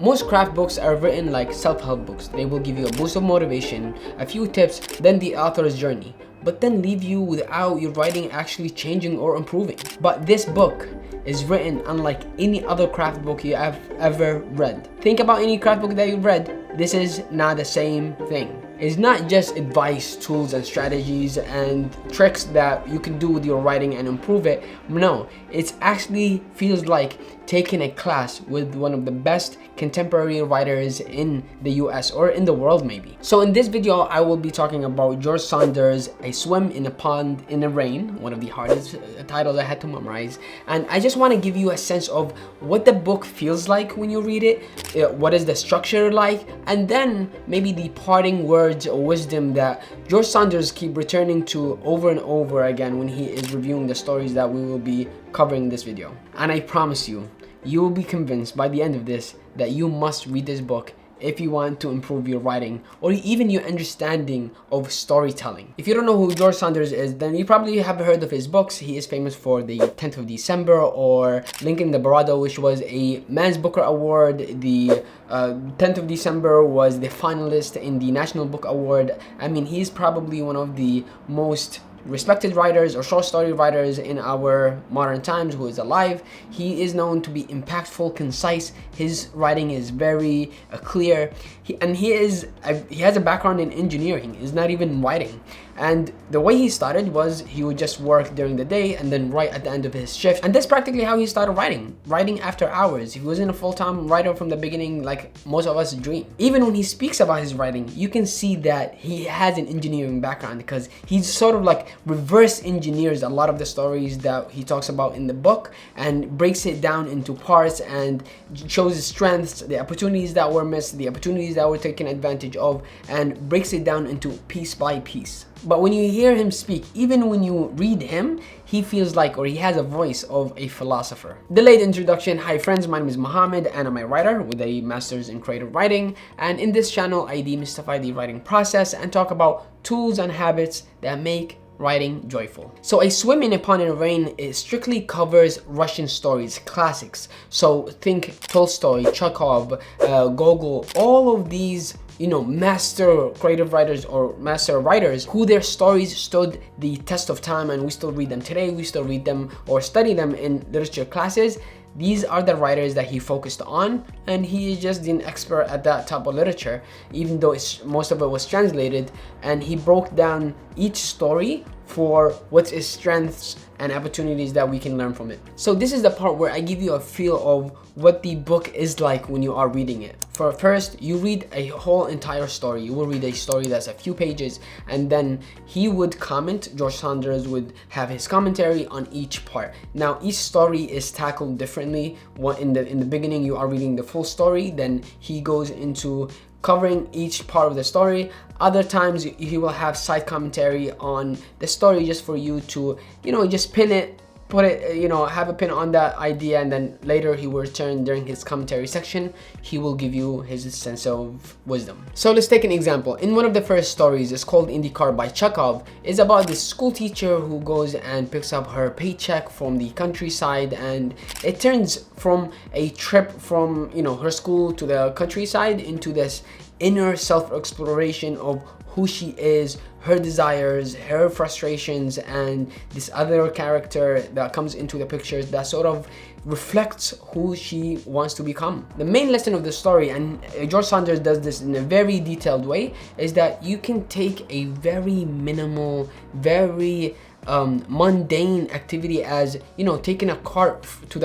Most craft books are written like self-help books. They will give you a boost of motivation, a few tips, then the author's journey, but then leave you without your writing actually changing or improving. But this book is written unlike any other craft book you have ever read. Think about any craft book that you've read. This is not the same thing. It's not just advice, tools, and strategies and tricks that you can do with your writing and improve it. No, it actually feels like taking a class with one of the best contemporary writers in the US or in the world maybe. So in this video, I will be talking about George Saunders' A Swim in a Pond in the Rain, one of the hardest titles I had to memorize. And I just want to give you a sense of what the book feels like when you read it, what is the structure like, and then maybe the parting words or wisdom that George Saunders keep returning to over and over again when he is reviewing the stories that we will be covering in this video. And I promise you, you will be convinced by the end of this that you must read this book if you want to improve your writing or even your understanding of storytelling. If you don't know who George Saunders is, then you probably have heard of his books. He is famous for the 10th of December or Lincoln the Barado, which was a Man's Booker Award. The 10th of December was the finalist in the National Book Award. I mean, he's probably one of the most respected writers or short story writers in our modern times who is alive. He is known to be impactful, concise. His writing is very clear. He has a background in engineering. He's not even writing. And the way he started was he would just work during the day and then write at the end of his shift. And that's practically how he started writing after hours. He wasn't a full-time writer from the beginning like most of us dream. Even when he speaks about his writing, you can see that he has an engineering background because he's sort of like reverse engineers a lot of the stories that he talks about in the book and breaks it down into parts and shows his strengths, the opportunities that were missed, the opportunities that were taken advantage of, and breaks it down into piece by piece. But when you hear him speak, even when you read him, he feels like, or he has a voice of a philosopher. Delayed introduction. Hi friends, my name is Mohamed and I'm a writer with a master's in creative writing. And in this channel, I demystify the writing process and talk about tools and habits that make writing joyful. So A Swim in a Pond in the Rain strictly covers Russian stories, classics. So think Tolstoy, Chekhov, Gogol, all of these master creative writers or master writers who their stories stood the test of time and we still read them today. We still read them or study them in literature classes. These are the writers that he focused on, and he is just an expert at that type of literature, even though most of it was translated, and he broke down each story for what's its strengths and opportunities that we can learn from it. So this is the part where I give you a feel of what the book is like when you are reading it. For first, you read a whole entire story. You will read a story that's a few pages, and then he would comment. George Saunders would have his commentary on each part. Now, each story is tackled differently. In the beginning, you are reading the full story. Then he goes into covering each part of the story. Other times he will have side commentary on the story just for you to, just pin it, put it, have a pin on that idea, and then later he will return during his commentary section. He will give you his sense of wisdom. So let's take an example. In one of the first stories, it's called IndyCar by Chekhov. It's about this school teacher who goes and picks up her paycheck from the countryside, and it turns from a trip from her school to the countryside into this inner self-exploration of who she is, her desires, her frustrations, and this other character that comes into the picture that sort of reflects who she wants to become. The main lesson of the story, and George Saunders does this in a very detailed way, is that you can take a very minimal, very mundane activity as taking a cart through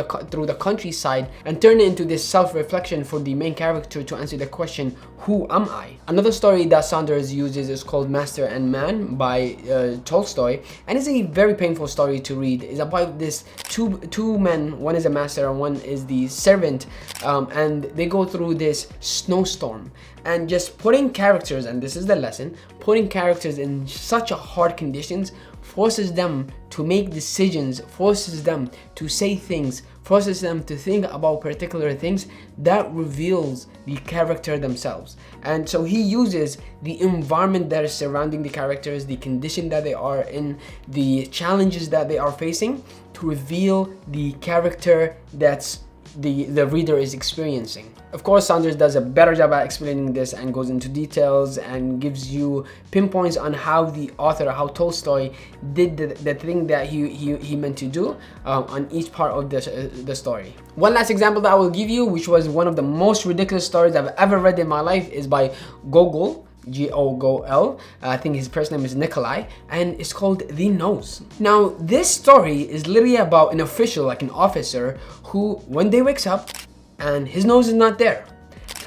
the countryside and turn it into this self-reflection for the main character to answer the question, who am I? Another story that Saunders uses is called Master and Man by Tolstoy, and it's a very painful story to read. It's about this two men, one is a master and one is the servant, and they go through this snowstorm, and just putting characters, and this is the lesson, putting characters in such a hard conditions forces them to make decisions, forces them to say things, forces them to think about particular things that reveals the character themselves. And so he uses the environment that is surrounding the characters, the condition that they are in, the challenges that they are facing to reveal the character that's the reader is experiencing. Of course, Saunders does a better job at explaining this and goes into details and gives you pinpoints on how the author, how Tolstoy did the thing that he meant to do on each part of the story. One last example that I will give you, which was one of the most ridiculous stories I've ever read in my life, is by Gogol. Gogol. I think his first name is Nikolai, and it's called The Nose. Now, this story is literally about an official, like an officer, who one day wakes up and his nose is not there.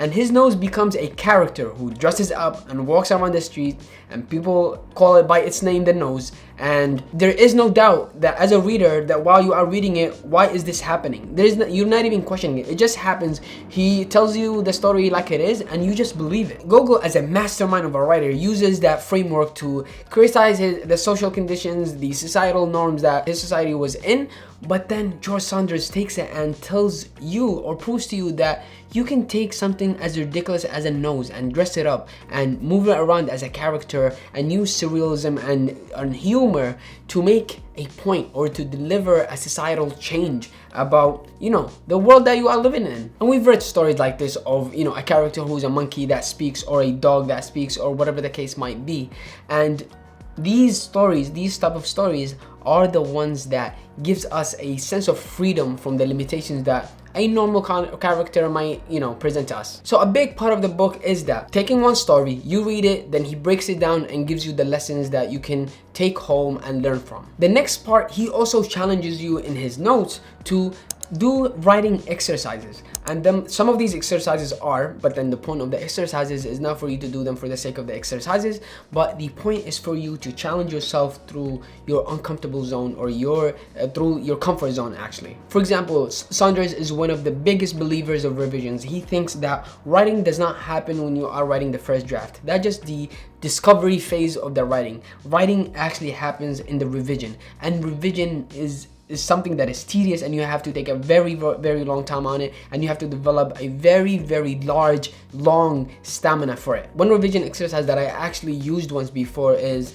And his nose becomes a character who dresses up and walks around the street, and people call it by its name, the nose. And there is no doubt that as a reader, that while you are reading it, why is this happening? You're not even questioning it. It just happens. He tells you the story like it is, and you just believe it. Gogol, as a mastermind of a writer, uses that framework to criticize the social conditions, the societal norms that his society was in. But then George Saunders takes it and tells you, or proves to you, that you can take something as ridiculous as a nose and dress it up and move it around as a character and use surrealism and humor to make a point or to deliver a societal change about, you know, the world that you are living in. And we've read stories like this of, you know, a character who's a monkey that speaks, or a dog that speaks, or whatever the case might be. And these stories, these type of stories, are the ones that gives us a sense of freedom from the limitations that a normal character might, you know, present to us. So a big part of the book is that taking one story, you read it, then he breaks it down and gives you the lessons that you can take home and learn from. The next part, he also challenges you in his notes to do writing exercises. And then some of these exercises are, but then the point of the exercises is not for you to do them for the sake of the exercises, but the point is for you to challenge yourself through your uncomfortable zone, or through your comfort zone, actually. For example, Saunders is one of the biggest believers of revisions. He thinks that writing does not happen when you are writing the first draft. That's just the discovery phase of the writing. Writing actually happens in the revision, and revision is something that is tedious, and you have to take a very long time on it, and you have to develop a very long stamina for it. One revision exercise that I actually used once before is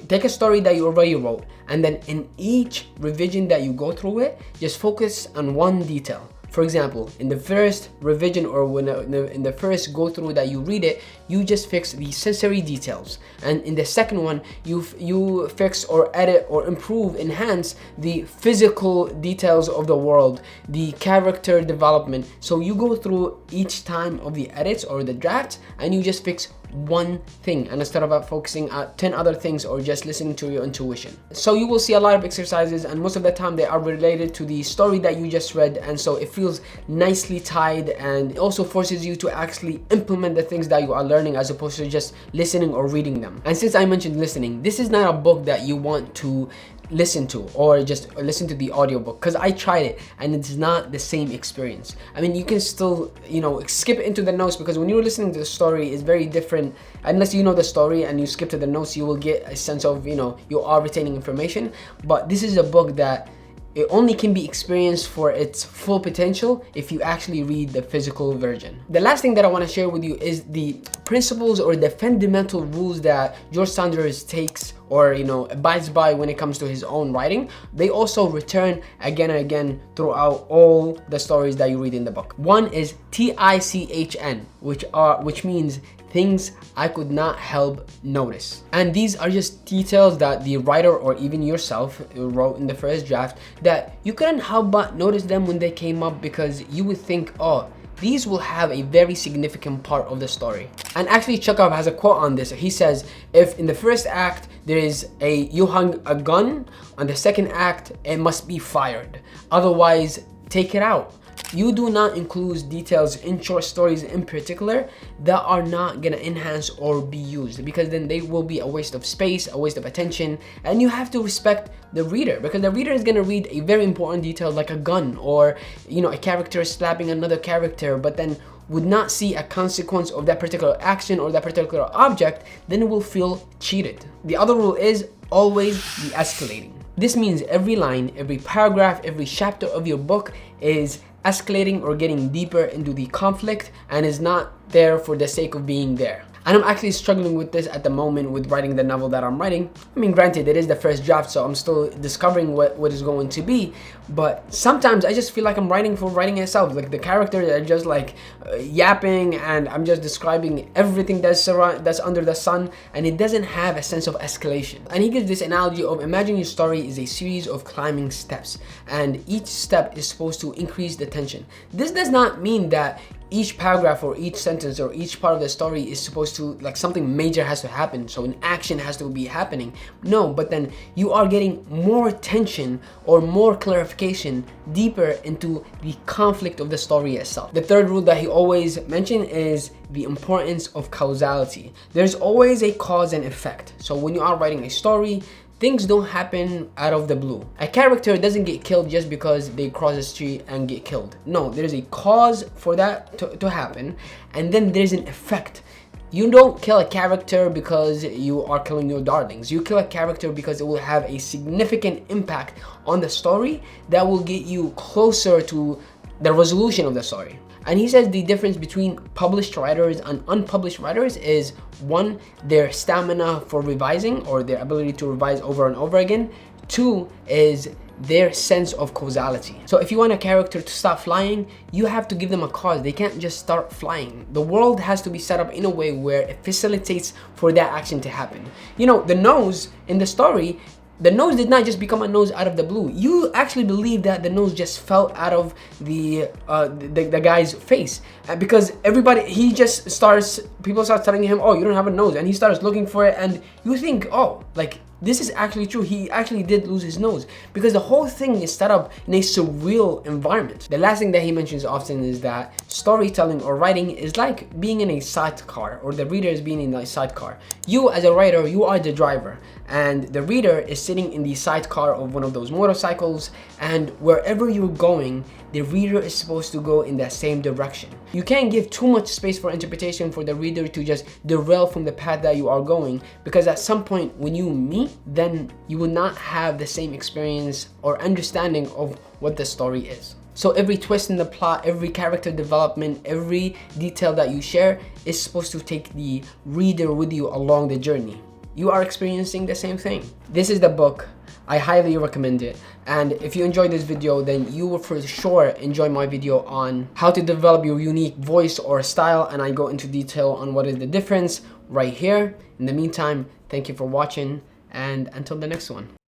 take a story that you already wrote, and then in each revision that you go through it, just focus on one detail. For example, in the first revision, or in the first go through that you read it, you just fix the sensory details, and in the second one you fix or edit or improve, enhance the physical details of the world, the character development. So you go through each time of the edits or the drafts, and you just fix one thing, and instead of focusing on 10 other things or just listening to your intuition. So you will see a lot of exercises, and most of the time they are related to the story that you just read, and so it feels nicely tied, and it also forces you to actually implement the things that you are learning, as opposed to just listening or reading them. And since I mentioned listening, this is not a book that you want to listen to or just listen to the audiobook, because I tried it and it's not the same experience. I mean, you can still, you know, skip into the notes, because when you're listening to the story, it's very different. Unless you know the story and you skip to the notes, you will get a sense of, you know, you are retaining information. But this is a book that it only can be experienced for its full potential if you actually read the physical version. The last thing that I want to share with you is the principles or the fundamental rules that George Saunders takes, or, you know, abides by when it comes to his own writing. They also return again and again throughout all the stories that you read in the book. One is TICHN, which means things I could not help notice. And these are just details that the writer, or even yourself, wrote in the first draft, that you couldn't help but notice them when they came up, because you would think, oh, these will have a very significant part of the story. And actually, Chekhov has a quote on this. He says, if in the first act you hung a gun, on the second act it must be fired, otherwise take it out. You do not include details in short stories in particular that are not gonna enhance or be used, because then they will be a waste of space, a waste of attention. And you have to respect the reader, because the reader is gonna read a very important detail like a gun, or, you know, a character slapping another character, but then would not see a consequence of that particular action or that particular object. Then it will feel cheated. The other rule is always be escalating. This means every line, every paragraph, every chapter of your book is escalating or getting deeper into the conflict, and is not there for the sake of being there. And I'm actually struggling with this at the moment with writing the novel that I'm writing. I mean, granted, it is the first draft, so I'm still discovering what is going to be. But sometimes I just feel like I'm writing for writing itself. Like the characters are just like yapping, and I'm just describing everything that's under the sun, and it doesn't have a sense of escalation. And he gives this analogy of, imagine your story is a series of climbing steps, and each step is supposed to increase the tension. This does not mean that each paragraph or each sentence or each part of the story is supposed to, like, something major has to happen, so an action has to be happening. No, but then you are getting more tension or more clarification deeper into the conflict of the story itself. The third rule that he always mentions is the importance of causality. There's always a cause and effect. So when you are writing a story, things don't happen out of the blue. A character doesn't get killed just because they cross the street and get killed. No, there's a cause for that to happen, and then there's an effect. You don't kill a character because you are killing your darlings. You kill a character because it will have a significant impact on the story that will get you closer to the resolution of the story. And he says the difference between published writers and unpublished writers is, one, their stamina for revising, or their ability to revise over and over again. Two is their sense of causality. So if you want a character to stop flying, you have to give them a cause. They can't just start flying. The world has to be set up in a way where it facilitates for that action to happen. You know, the nose in the story, the nose did not just become a nose out of the blue. You actually believe that the nose just fell out of the guy's face, because people start telling him, oh, you don't have a nose, and he starts looking for it, and you think, oh, like, this is actually true. He actually did lose his nose, because the whole thing is set up in a surreal environment. The last thing that he mentions often is that storytelling or writing is like being in a sidecar, or the reader is being in a sidecar. You as a writer, you are the driver, and the reader is sitting in the sidecar of one of those motorcycles, and wherever you're going, the reader is supposed to go in that same direction. You can't give too much space for interpretation for the reader to just derail from the path that you are going, because at some point when you meet, then you will not have the same experience or understanding of what the story is. So every twist in the plot, every character development, every detail that you share is supposed to take the reader with you along the journey. You are experiencing the same thing. This is the book. I highly recommend it. And if you enjoyed this video, then you will for sure enjoy my video on how to develop your unique voice or style, and I go into detail on what is the difference right here. In the meantime, thank you for watching, and until the next one.